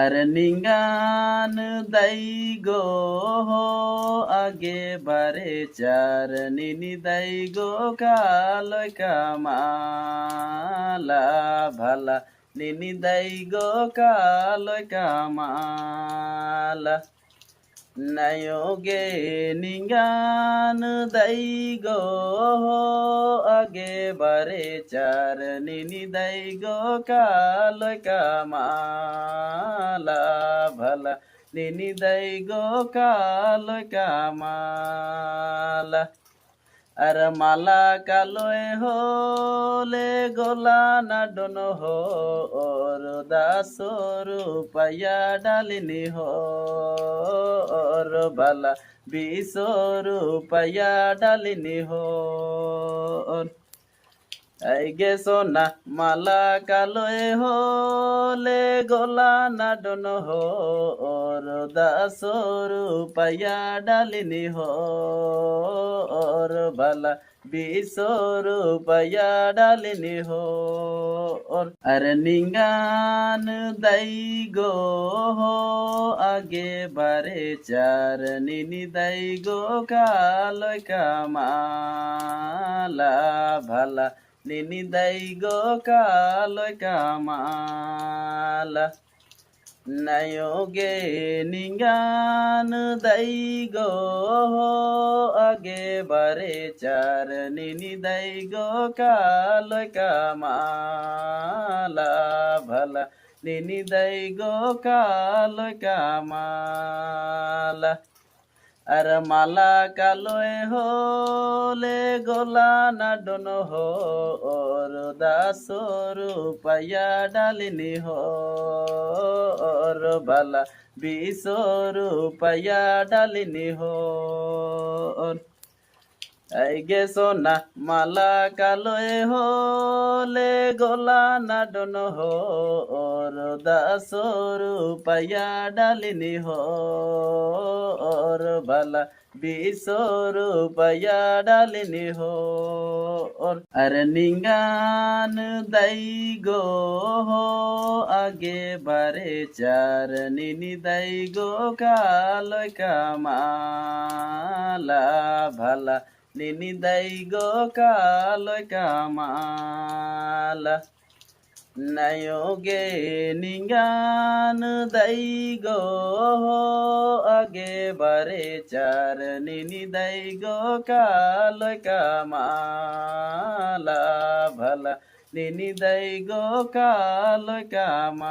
अरे निंगान दाई गो हो आगे बारे चार निनी दाई गो कालोय कामाला भाला निनी दाई गो कालोय कामाला नयोगे निंगान दाई गो हो आगे बारे चार निनी दाई गो कालोय कामाला भला निनी दाई गो कालोय कामाला আর মালা কালোয় হলে গোলা না ডন হো ওর দাসরু পায়া ডালিনি হো ওর বালা বিসরু পায়া ডালিনি হো এই গে সোনা মালা কালোয় হলে গোলা না ডন হো ওর দাসরু পায়া ডালিনি হো ওর বালা বিসরু পায়া ডালিনি হো अरे निंगान दाई गो हो आगे बारे चार निनी दाई गो कालोय कामाला भाला निनी दाई गो कालोय कामाला नयोगे निंगान दाई गो हो आगे बारे चार निनी दाई गो कालोय कामाला भला निनी दाई गो कालोय कामाला আর মালা কালোয় হলে গোলা না ডন হো ওর দাসরু পায়া ডালিনি হো ওর বালা বিসরু পায়া ডালিনি হো এই গে সোনা মালা কালোয় হলে গোলা না ডন হো ওর দাসরু পায়া ডালিনি হো ওর বালা বিসরু পায়া ডালিনি হো अरे निंगान दाई गो हो आगे बारे चार निनी दाई गो कालोय कामाला भाला निनी दाई गो कालोय कामाला नयोगे निंगान दाई गो हो आगे बारे चार निनी दाई गो कालोय कामाला भला निनी दाई गो कालोय कामाला